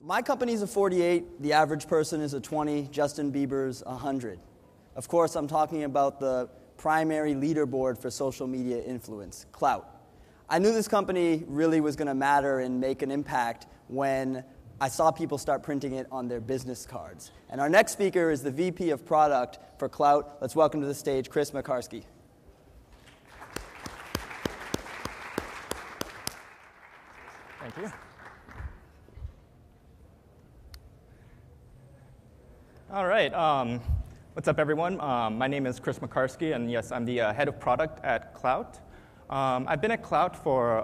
My company's a 48, the average person is a 20, Justin Bieber's 100. Of course, I'm talking about the primary leaderboard for social media influence, Klout. I knew this company really was going to matter and make an impact when I saw people start printing it on their business cards. And our next speaker is the VP of Product for Klout. Let's welcome to the stage Chris Makarsky. Thank you. All right. What's up, everyone? My name is Chris Makarsky, and yes, I'm the head of product at Klout. I've been at Klout for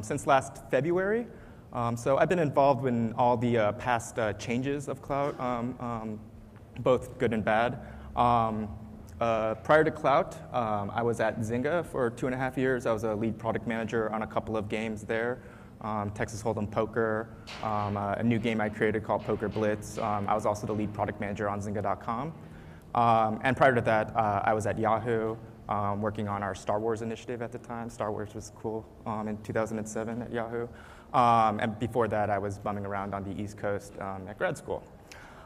since last February, so I've been involved in all the past changes of Klout, both good and bad. Prior to Klout, I was at Zynga for 2.5 years. I was a lead product manager on a couple of games there. Texas Hold'em Poker, a new game I created called Poker Blitz. I was also the lead product manager on Zynga.com. And prior to that, I was at Yahoo, working on our Star Wars initiative at the time. Star Wars was cool in 2007 at Yahoo. And before that, I was bumming around on the East Coast at grad school.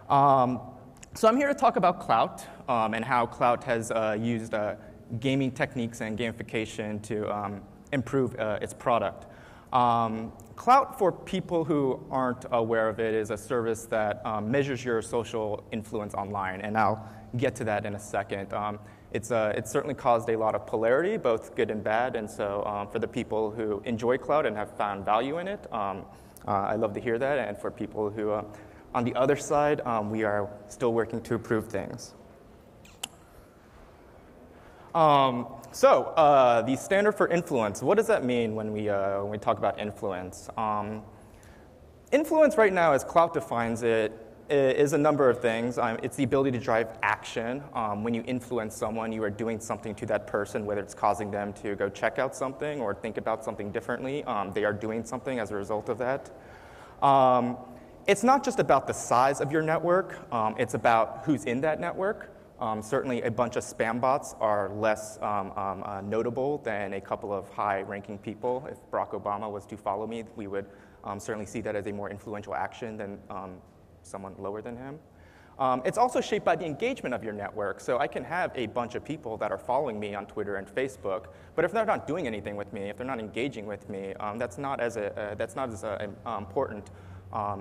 So I'm here to talk about Klout and how Klout has used gaming techniques and gamification to improve its product. Klout, for people who aren't aware of it, is a service that measures your social influence online, and I'll get to that in a second. It's certainly caused a lot of polarity, both good and bad, and so for the people who enjoy Klout and have found value in it, I love to hear that, and for people who, on the other side, we are still working to improve things. The standard for influence, what does that mean when we talk about influence? Influence right now, as Klout defines it, is a number of things. It's the ability to drive action. When you influence someone, you are doing something to that person, whether it's causing them to go check out something or think about something differently. They are doing something as a result of that. It's not just about the size of your network. It's about who's in that network. Certainly, a bunch of spam bots are less notable than a couple of high-ranking people. If Barack Obama was to follow me, we would certainly see that as a more influential action than someone lower than him. It's also shaped by the engagement of your network. So I can have a bunch of people that are following me on Twitter and Facebook, but if they're not doing anything with me, if they're not engaging with me, that's not as important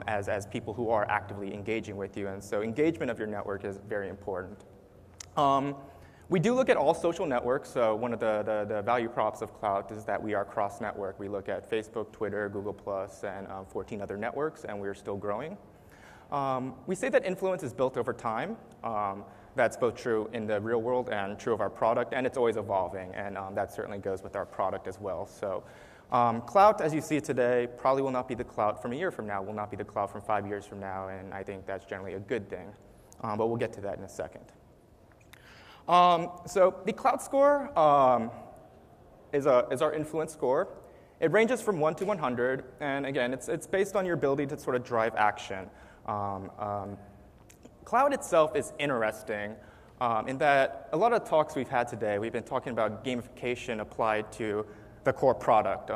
as people who are actively engaging with you. And so engagement of your network is very important. We do look at all social networks, so one of the value props of Klout is that we are cross-network. We look at Facebook, Twitter, Google+, and 14 other networks, and we're still growing. We say that influence is built over time. That's both true in the real world and true of our product, and it's always evolving, and that certainly goes with our product as well. So Klout, as you see it today, probably will not be the Klout from a year from now, will not be the Klout from 5 years from now, and I think that's generally a good thing. But we'll get to that in a second. So the Klout Score is our influence score. It ranges from 1 to 100, and again, it's based on your ability to sort of drive action. Klout itself is interesting in that a lot of talks we've had today, we've been talking about gamification applied to the core product,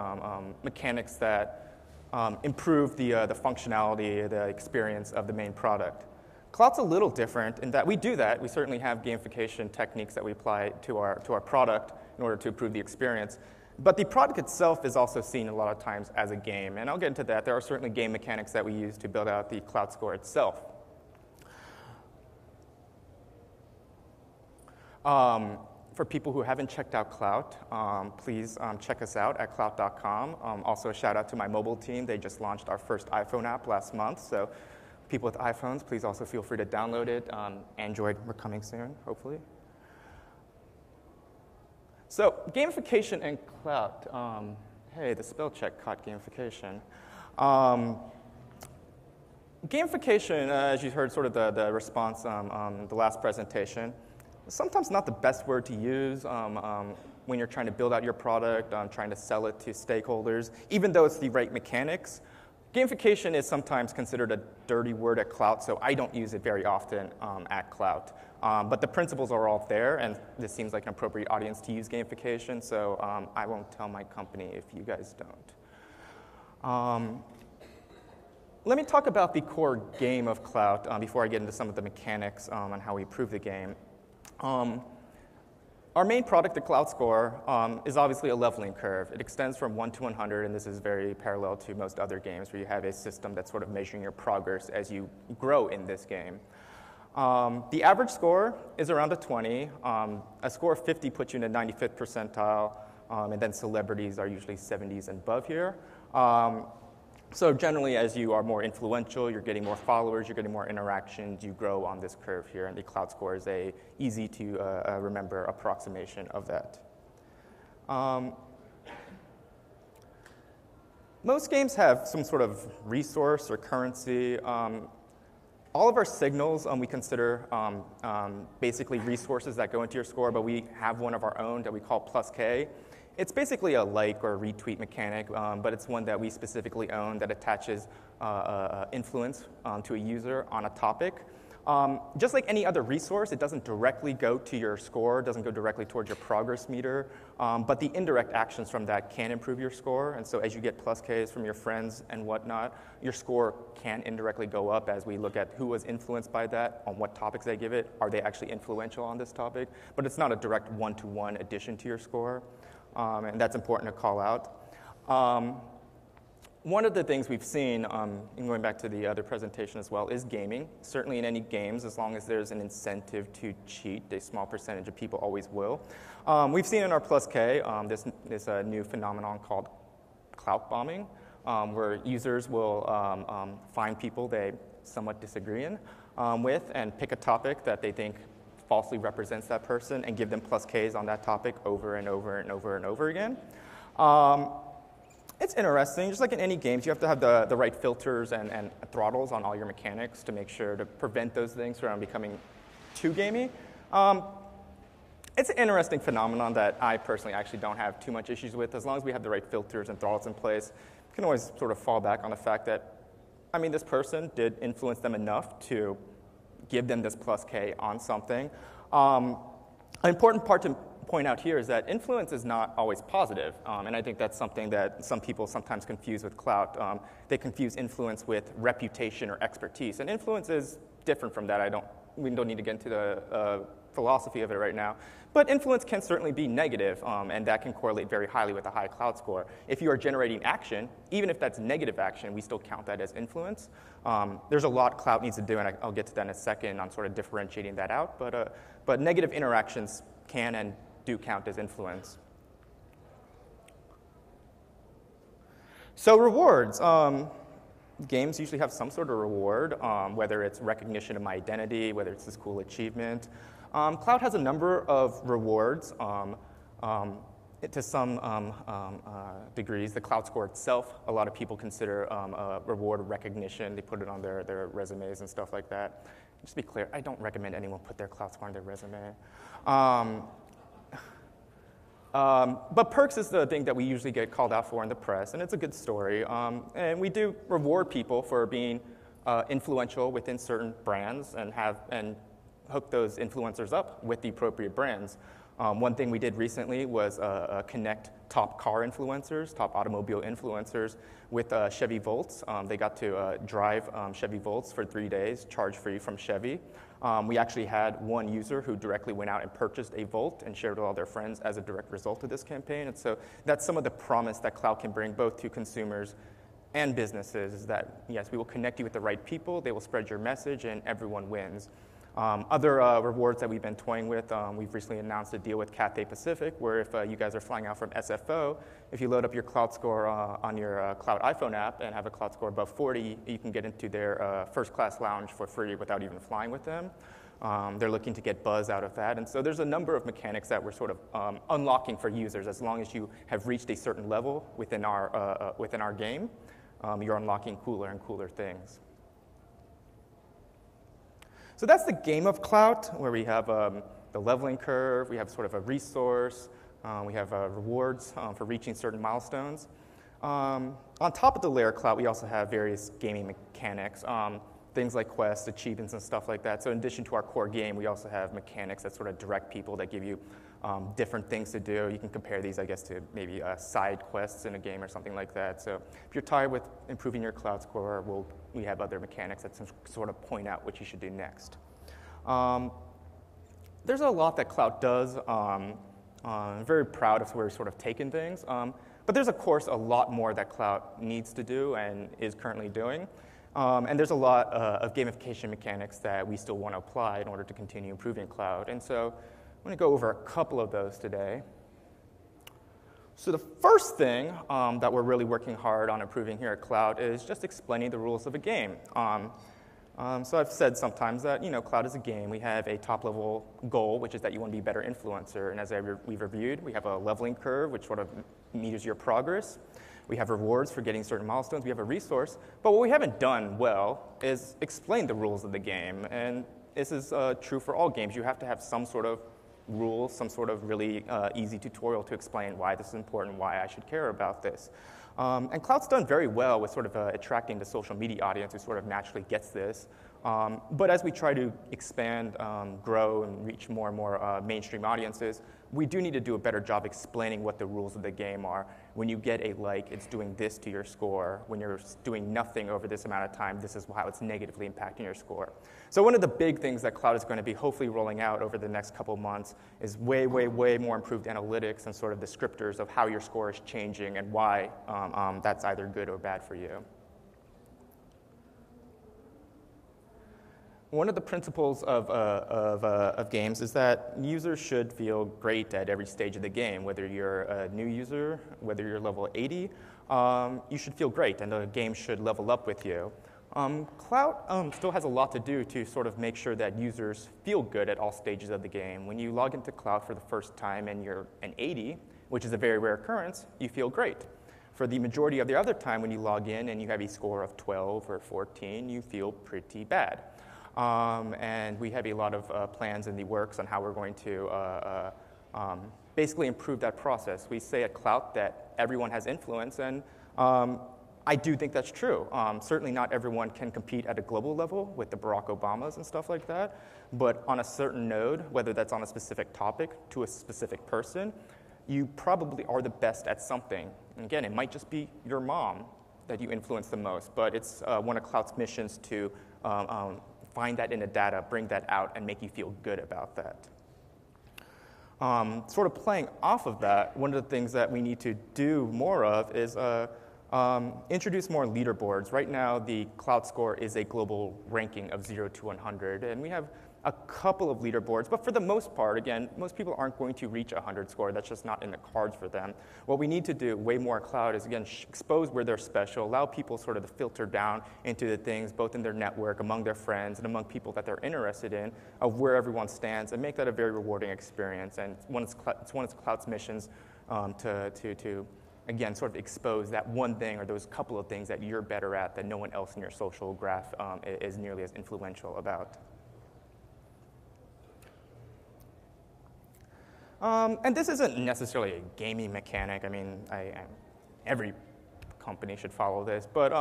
mechanics that improve the functionality, the experience of the main product. Klout's a little different in that we do that. We certainly have gamification techniques that we apply to our product in order to improve the experience. But the product itself is also seen a lot of times as a game. And I'll get into that. There are certainly game mechanics that we use to build out the Klout Score itself. For people who haven't checked out Klout, please check us out at Klout.com. Also, a shout out to my mobile team. They just launched our first iPhone app last month. So people with iPhones, please also feel free to download it. Android, we're coming soon, hopefully. So gamification and Klout. Hey, the spell check caught gamification. Gamification, as you heard sort of the response on the last presentation, is sometimes not the best word to use when you're trying to build out your product, trying to sell it to stakeholders, even though it's the right mechanics. Gamification is sometimes considered a dirty word at Klout, so I don't use it very often at Klout. But the principles are all there, and this seems like an appropriate audience to use gamification, so I won't tell my company if you guys don't. let me talk about the core game of Klout before I get into some of the mechanics on how we improve the game. Our main product, the Klout Score, is obviously a leveling curve. It extends from 1 to 100, and this is very parallel to most other games where you have a system that's sort of measuring your progress as you grow in this game. The average score is around a 20. A score of 50 puts you in the 95th percentile, and then celebrities are usually 70s and above here. So generally, as you are more influential, you're getting more followers, you're getting more interactions, you grow on this curve here, and the Klout Score is a easy to remember approximation of that. Most games have some sort of resource or currency. All of our signals we consider basically resources that go into your score, but we have one of our own that we call PlusK. It's basically a like or retweet mechanic, but it's one that we specifically own that attaches influence to a user on a topic. Just like any other resource, it doesn't directly go to your score, doesn't go directly towards your progress meter, but the indirect actions from that can improve your score. And so as you get PlusKs from your friends and whatnot, your score can indirectly go up as we look at who was influenced by that, on what topics they give it, are they actually influential on this topic, but it's not a direct one-to-one addition to your score. And that's important to call out. One of the things we've seen, and going back to the other presentation as well, is gaming. Certainly in any games, as long as there's an incentive to cheat, a small percentage of people always will. We've seen in our PlusK this new phenomenon called clout bombing, where users will find people they somewhat disagree with and pick a topic that they think falsely represents that person and give them PlusKs on that topic over and over and over and over again. It's interesting. Just like in any games, you have to have the right filters and throttles on all your mechanics to make sure to prevent those things from becoming too gamey. It's an interesting phenomenon that I personally actually don't have too much issues with. As long as we have the right filters and throttles in place, you can always sort of fall back on the fact that, I mean, this person did influence them enough to give them this PlusK on something. An important part to point out here is that influence is not always positive, and I think that's something that some people sometimes confuse with Klout. They confuse influence with reputation or expertise, and influence is different from that. We don't need to get into the philosophy of it right now, but influence can certainly be negative, and that can correlate very highly with a high Klout score. If you are generating action, even if that's negative action, we still count that as influence. There's a lot Klout needs to do, and I'll get to that in a second on sort of differentiating that out, but negative interactions can and do count as influence. So rewards. Games usually have some sort of reward, whether it's recognition of my identity, whether it's this cool achievement. Klout has a number of rewards to some degrees. The Klout Score itself, a lot of people consider a reward recognition. They put it on their resumes and stuff like that. Just to be clear, I don't recommend anyone put their Klout Score on their resume. But perks is the thing that we usually get called out for in the press, and it's a good story. And we do reward people for being influential within certain brands and hook those influencers up with the appropriate brands. One thing we did recently was connect top car influencers, top automobile influencers with Chevy Volts. They got to drive Chevy Volts for 3 days, charge-free from Chevy. We actually had one user who directly went out and purchased a Volt and shared with all their friends as a direct result of this campaign. And so that's some of the promise that Klout can bring both to consumers and businesses, is that, yes, we will connect you with the right people, they will spread your message, and everyone wins. Other rewards that we've been toying with, we've recently announced a deal with Cathay Pacific, where if you guys are flying out from SFO, if you load up your Klout Score on your Klout iPhone app and have a Klout Score above 40, you can get into their first-class lounge for free without even flying with them. They're looking to get buzz out of that. And so there's a number of mechanics that we're sort of unlocking for users. As long as you have reached a certain level within our game, you're unlocking cooler and cooler things. So that's the game of Klout, where we have the leveling curve, we have sort of a resource, we have rewards for reaching certain milestones. On top of the layer Klout, we also have various gaming mechanics, things like quests, achievements, and stuff like that. So in addition to our core game, we also have mechanics that sort of direct people, that give you different things to do. You can compare these, I guess, to maybe side quests in a game or something like that. So if you're tired with improving your Klout Score, we have other mechanics that sort of point out what you should do next. There's a lot that Klout does. I'm very proud of where we've sort of taken things. But there's, of course, a lot more that Klout needs to do and is currently doing. And there's a lot of gamification mechanics that we still want to apply in order to continue improving Klout. And so I'm going to go over a couple of those today. So the first thing that we're really working hard on improving here at Klout is just explaining the rules of a game. So I've said sometimes that, Klout is a game. We have a top-level goal, which is that you want to be a better influencer. And as we've reviewed, we have a leveling curve, which sort of meters your progress. We have rewards for getting certain milestones. We have a resource. But what we haven't done well is explain the rules of the game. And this is true for all games. You have to have some sort of rules, some sort of really easy tutorial to explain why this is important, why I should care about this. And Klout's done very well with sort of attracting the social media audience who sort of naturally gets this. But as we try to expand, grow, and reach more and more mainstream audiences, we do need to do a better job explaining what the rules of the game are. When you get a like, it's doing this to your score. When you're doing nothing over this amount of time, this is how it's negatively impacting your score. So one of the big things that Klout is going to be hopefully rolling out over the next couple of months is way, way, way more improved analytics and sort of descriptors of how your score is changing and why that's either good or bad for you. One of the principles of games is that users should feel great at every stage of the game. Whether you're a new user, whether you're level 80, you should feel great, and the game should level up with you. Klout still has a lot to do to sort of make sure that users feel good at all stages of the game. When you log into Klout for the first time and you're an 80, which is a very rare occurrence, you feel great. For the majority of the other time when you log in and you have a score of 12 or 14, you feel pretty bad. And we have a lot of plans in the works on how we're going to basically improve that process. We say at Klout that everyone has influence, and I do think that's true. Certainly not everyone can compete at a global level with the Barack Obamas and stuff like that, but on a certain node, whether that's on a specific topic to a specific person, you probably are the best at something. And again, it might just be your mom that you influence the most, but it's one of Klout's missions to find that in the data, bring that out, and make you feel good about that. Sort of playing off of that, one of the things that we need to do more of is introduce more leaderboards. Right now, the Klout Score is a global ranking of 0 to 100, and we have a couple of leaderboards, but for the most part, again, most people aren't going to reach a 100 score. That's just not in the cards for them. What we need to do way more at Klout is, again, expose where they're special, allow people sort of to filter down into the things, both in their network, among their friends, and among people that they're interested in, of where everyone stands, and make that a very rewarding experience. And it's one of Klout's missions to again, sort of expose that one thing or those couple of things that you're better at that no one else in your social graph is nearly as influential about. And this isn't necessarily a gaming mechanic. I mean, every company should follow this, but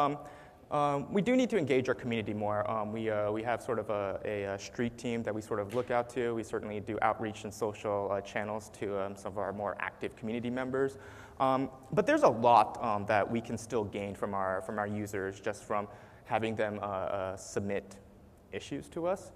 we do need to engage our community more. We have sort of a street team that we sort of look out to. We certainly do outreach and social channels to some of our more active community members. But there's a lot that we can still gain from our users just from having them submit issues to us,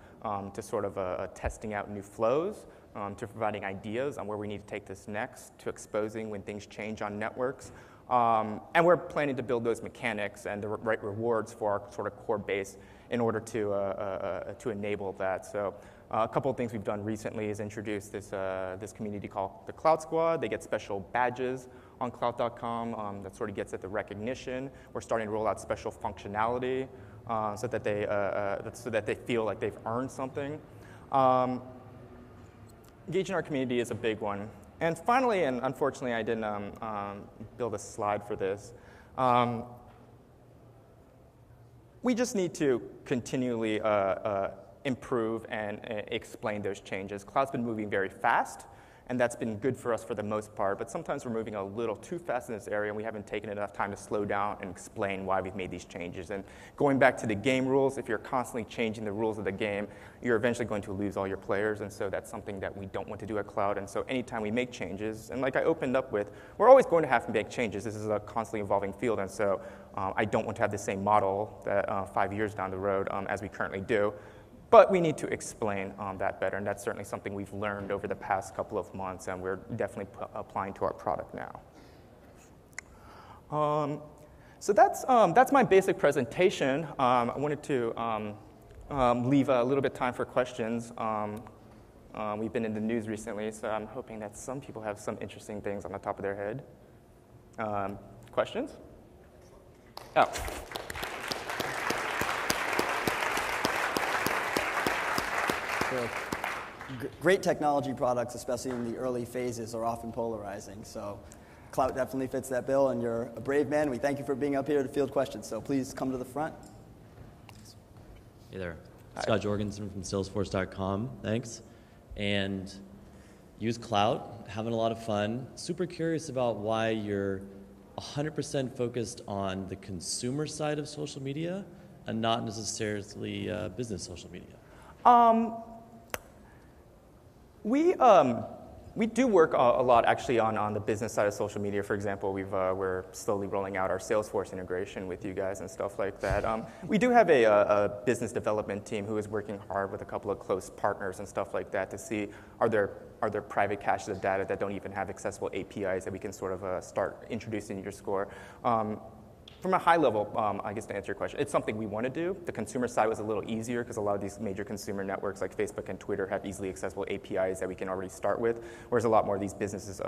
to sort of testing out new flows, to providing ideas on where we need to take this next, to exposing when things change on networks. And we're planning to build those mechanics and the right rewards for our sort of core base in order to enable that. So a couple of things we've done recently is introduce this community called the Klout Squad. They get special badges on Klout.com that sort of gets at the recognition. We're starting to roll out special functionality so that they feel like they've earned something. Engaging our community is a big one. And finally, and unfortunately I didn't build a slide for this, we just need to continually improve and explain those changes. Klout's been moving very fast, and that's been good for us for the most part, but sometimes we're moving a little too fast in this area, and we haven't taken enough time to slow down and explain why we've made these changes. And going back to the game rules, if you're constantly changing the rules of the game, you're eventually going to lose all your players, and so that's something that we don't want to do at Klout. And so anytime we make changes, and like I opened up with, we're always going to have to make changes. This is a constantly evolving field, and so I don't want to have the same model that 5 years down the road as we currently do. But we need to explain that better, and that's certainly something we've learned over the past couple of months, and we're definitely applying to our product now. So that's my basic presentation. I wanted to leave a little bit of time for questions. We've been in the news recently, so I'm hoping that some people have some interesting things on the top of their head. Questions? Oh. Great technology products, especially in the early phases, are often polarizing. So Klout definitely fits that bill, and you're a brave man. We thank you for being up here to field questions. So please come to the front. Hey there. Hi. Scott Jorgensen from Salesforce.com. Thanks. And use Klout, having a lot of fun. Super curious about why you're 100% focused on the consumer side of social media and not necessarily business social media. We do work a lot actually on the business side of social media. For example, we're slowly rolling out our Salesforce integration with you guys and stuff like that. We do have a business development team who is working hard with a couple of close partners and stuff like that to see are there private caches of data that don't even have accessible APIs that we can sort of start introducing to your score. From a high level, I guess to answer your question, it's something we want to do. The consumer side was a little easier because a lot of these major consumer networks like Facebook and Twitter have easily accessible APIs that we can already start with, whereas a lot more of these businesses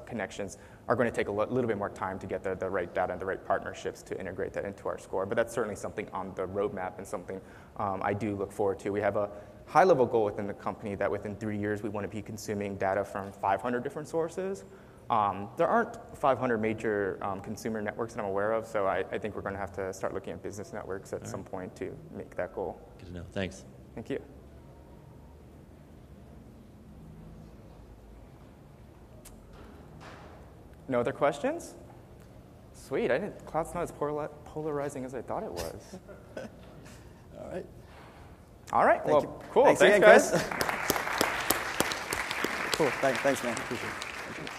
connections are going to take a little bit more time to get the right data and the right partnerships to integrate that into our score. But that's certainly something on the roadmap and something I do look forward to. We have a high-level goal within the company that within 3 years we want to be consuming data from 500 different sources. There aren't 500 major consumer networks that I'm aware of, so I think we're going to have to start looking at business networks at some point to make that goal. Good to know. Thanks. Thank you. No other questions? Sweet. Klout's not as polarizing as I thought it was. All right. All right. Well, cool. Thanks again, guys. guys. Cool. Thanks, man. Appreciate it.